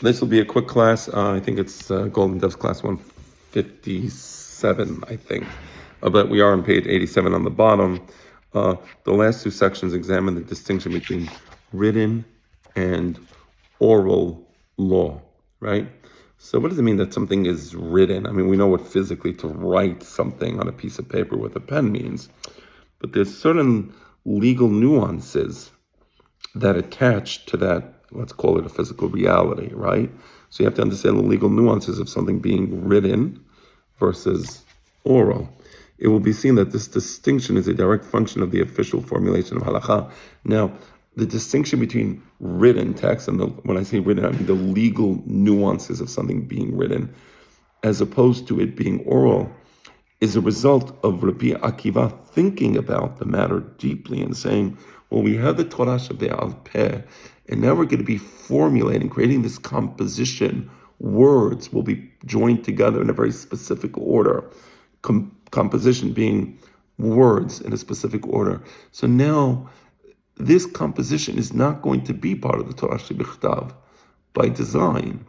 This will be a quick class. I think it's Golden Doves class 157, I think. But we are on page 87 on the bottom. The last two sections examine the distinction between written and oral law, right? So what does it mean that something is written? I mean, we know what physically to write something on a piece of paper with a pen means, but there's certain legal nuances that attach to that, let's call it a physical reality, right? So you have to understand the legal nuances of something being written versus oral. It will be seen that this distinction is a direct function of the official formulation of halakha. Now, the distinction between written text, and when I say written, I mean the legal nuances of something being written, as opposed to it being oral, is a result of Rabbi Akiva thinking about the matter deeply and saying, well, we have the Torah Shebe'al Peh, and now we're going to be formulating, creating this composition. Words will be joined together in a very specific order. Composition being words in a specific order. So now, this composition is not going to be part of the Torah Shebichtav by design.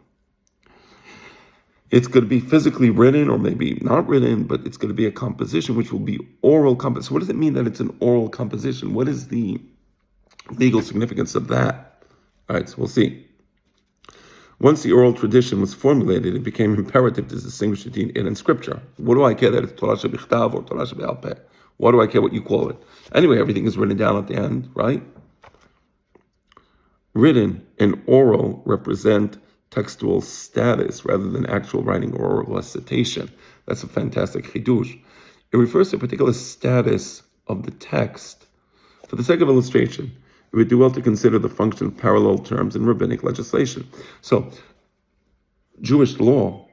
It's going to be physically written, or maybe not written, but it's going to be a composition which will be oral composition. So what does it mean that it's an oral composition? What is the legal significance of that? All right, so we'll see. Once the oral tradition was formulated, it became imperative to distinguish between it and scripture. What do I care that it's Torah Shebichtav or Torah Shebe'al Peh? What do I care what you call it? Anyway, everything is written down at the end, right? Written and oral represent textual status rather than actual writing or oral recitation. That's a fantastic chidush. It refers to a particular status of the text. For the sake of illustration, it would do well to consider the function of parallel terms in rabbinic legislation. So, Jewish law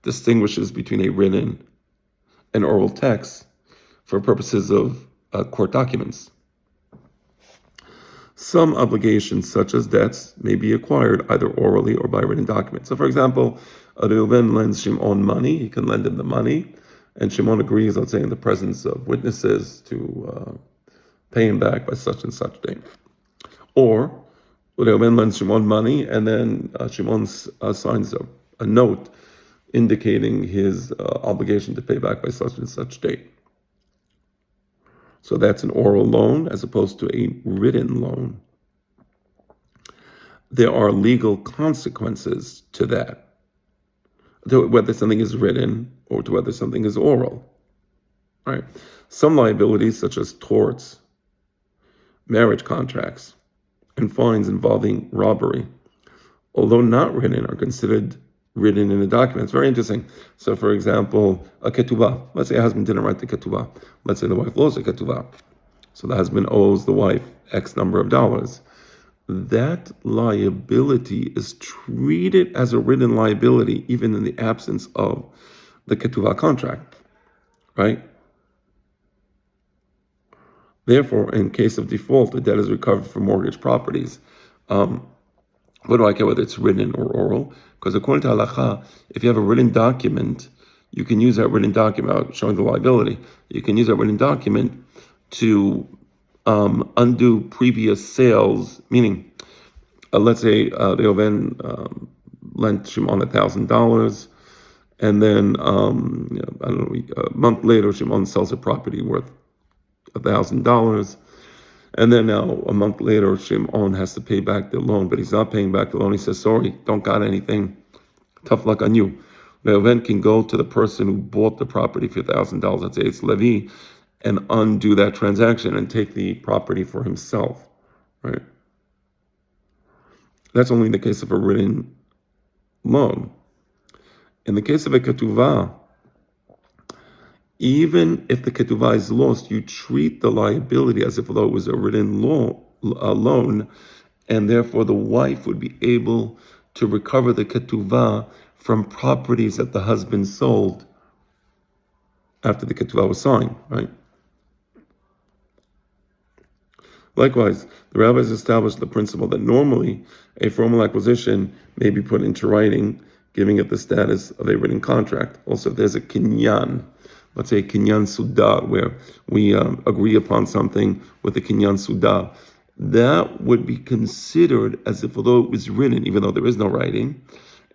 distinguishes between a written and oral text for purposes of court documents. Some obligations, such as debts, may be acquired either orally or by written documents. So, for example, Reuven lends Shimon money. He can lend him the money, and Shimon agrees, let's say, in the presence of witnesses, to pay him back by such and such date. Or Reuven lends Shimon money, and then Shimon signs a note indicating his obligation to pay back by such and such date. So that's an oral loan as opposed to a written loan. There are legal consequences to that, to whether something is written or to whether something is oral. Right? Some liabilities, such as torts, marriage contracts, and fines involving robbery, although not written, are considered written in a document. It's very interesting. So, for example, a ketubah. Let's say a husband didn't write the ketubah. Let's say the wife owes a ketubah. So the husband owes the wife X number of dollars. That liability is treated as a written liability, even in the absence of the ketubah contract, right? Therefore, in case of default, the debt is recovered from mortgage properties. What do I care whether it's written or oral? Because according to halakha, if you have a written document, you can use that written document, showing the liability. You can use that written document to undo previous sales, meaning, let's say Reuven lent Shimon $1,000, and then, I don't know, a month later, Shimon sells a property worth $1,000. And then now, a month later, Shimon has to pay back the loan, but he's not paying back the loan. He says, sorry, don't got anything. Tough luck on you. Reuven can go to the person who bought the property for $1,000, let's say it's Levi, and undo that transaction and take the property for himself, right? That's only in the case of a written loan. In the case of a ketuvah, even if the ketuvah is lost, you treat the liability as if though it was a written loan, and therefore the wife would be able to recover the ketuvah from properties that the husband sold after the ketuvah was signed, right? Likewise, the rabbis established the principle that normally a formal acquisition may be put into writing, giving it the status of a written contract. Also, if there's a kinyan, let's say a kinyan sudah, where we agree upon something with a kinyan sudah, that would be considered as if although it was written, even though there is no writing,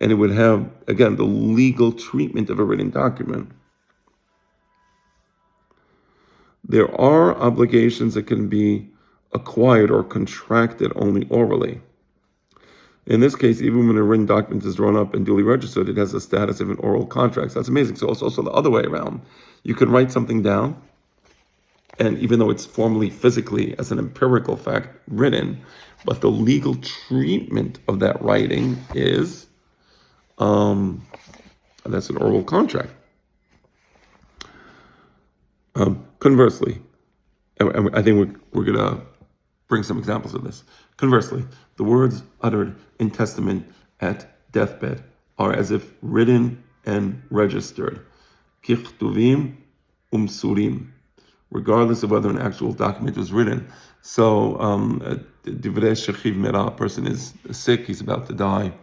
and it would have, again, the legal treatment of a written document. There are obligations that can be acquired or contracted only orally. In this case, even when a written document is drawn up and duly registered, it has the status of an oral contract. So that's amazing. So it's also the other way around. You can write something down, and even though it's formally, physically, as an empirical fact, written, but the legal treatment of that writing is, that's an oral contract. Conversely, and I think we're going to bring some examples of this. Conversely, the words uttered in testament at deathbed are as if written and registered. Kichtuvim umsurim, regardless of whether an actual document was written. So, divrei shechiv mera, a person is sick, he's about to die,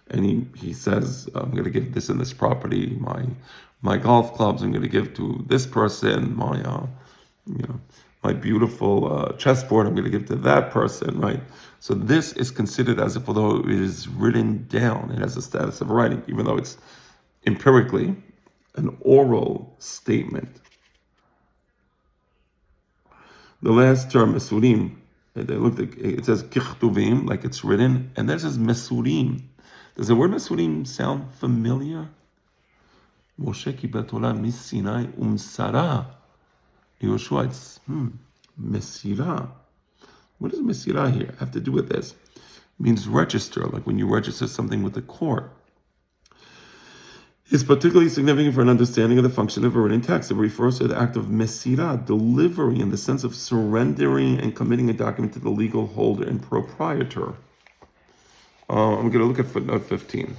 and he says, I'm going to give this and this property, my golf clubs, I'm going to give to this person, my beautiful chessboard, I'm going to give to that person, right? So this is considered as if, although it is written down, it has the status of writing, even though it's empirically an oral statement. The last term, mesurim, it says kichtuvim, like it's written, and then it says mesurim. Does the word mesurim sound familiar? Moshe kibel Torah misinai umsara. Yehoshua, it's mesira. What does mesira here have to do with this? It means register, like when you register something with the court. It's particularly significant for an understanding of the function of a written text. It refers to the act of mesira, delivery, in the sense of surrendering and committing a document to the legal holder and proprietor. I'm going to look at footnote 15.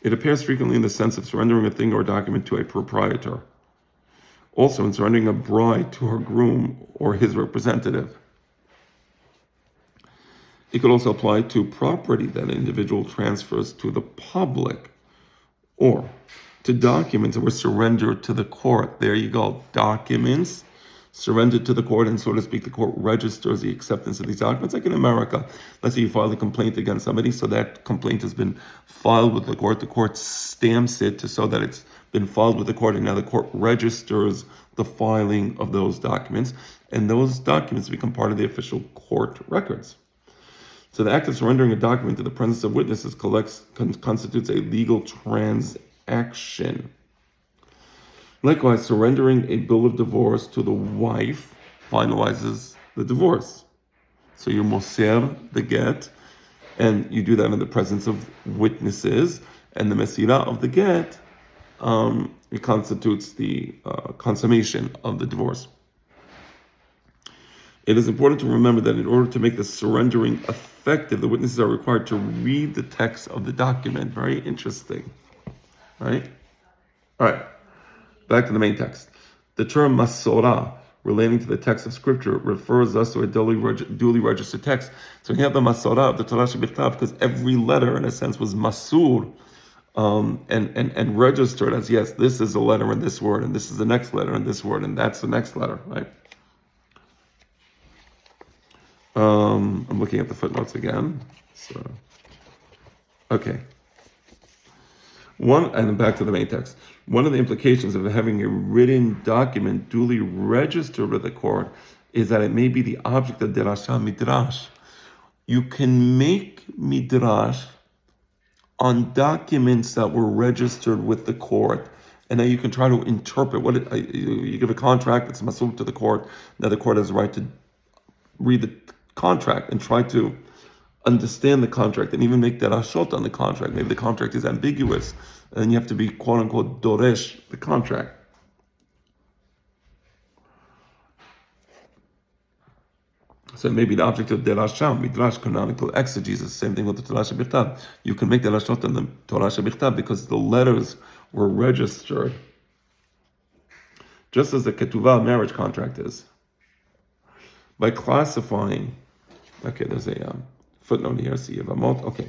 It appears frequently in the sense of surrendering a thing or a document to a proprietor. Also in surrendering a bride to her groom or his representative. It could also apply to property that an individual transfers to the public, or to documents that were surrendered to the court. There you go, documents surrendered to the court, and so to speak, the court registers the acceptance of these documents. Like in America, let's say you file a complaint against somebody, so that complaint has been filed with the court stamps it to so that it's been filed with the court, and now the court registers the filing of those documents, and those documents become part of the official court records. So the act of surrendering a document to the presence of witnesses constitutes a legal transaction. Likewise, surrendering a bill of divorce to the wife finalizes the divorce. So you moser the get, and you do that in the presence of witnesses, and the mesira of the get, it constitutes the consummation of the divorce. It is important to remember that in order to make the surrendering effective, the witnesses are required to read the text of the document. Very interesting, right? All right, back to the main text. The term masorah, relating to the text of scripture, refers us to a duly registered text. So here the masorah of the Torah Shebichtav, because every letter, in a sense, was masur, and registered as, yes, this is a letter in this word, and this is the next letter in this word, and that's the next letter, right? I'm looking at the footnotes again. So, okay. And back to the main text. One of the implications of having a written document duly registered with the court is that it may be the object of derashah midrash. You can make midrash on documents that were registered with the court, and then you can try to interpret you give a contract that's masul to the court. Now the court has the right to read the contract and try to understand the contract and even make derashot on the contract. Maybe the contract is ambiguous and you have to be quote unquote doresh the contract. So maybe the object of derashah, midrash, canonical exegesis, same thing with the Torah Shebichtav. You can make derashot on the Torah Shebichtav because the letters were registered, just as the ketuvah marriage contract is. By classifying, okay, there's a footnote here, see Yevamot, okay.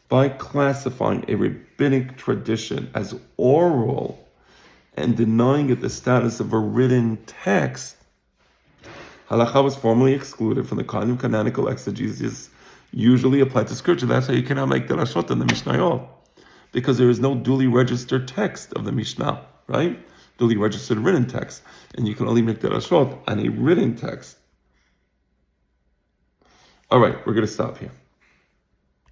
By classifying a rabbinic tradition as oral and denying it the status of a written text, Halacha was formally excluded from the kind of canonical exegesis usually applied to scripture. That's how you cannot make Derashot in the Mishnayot, because there is no duly registered text of the Mishnah, right? Duly registered written text. And you can only make Derashot on a written text. All right, we're going to stop here.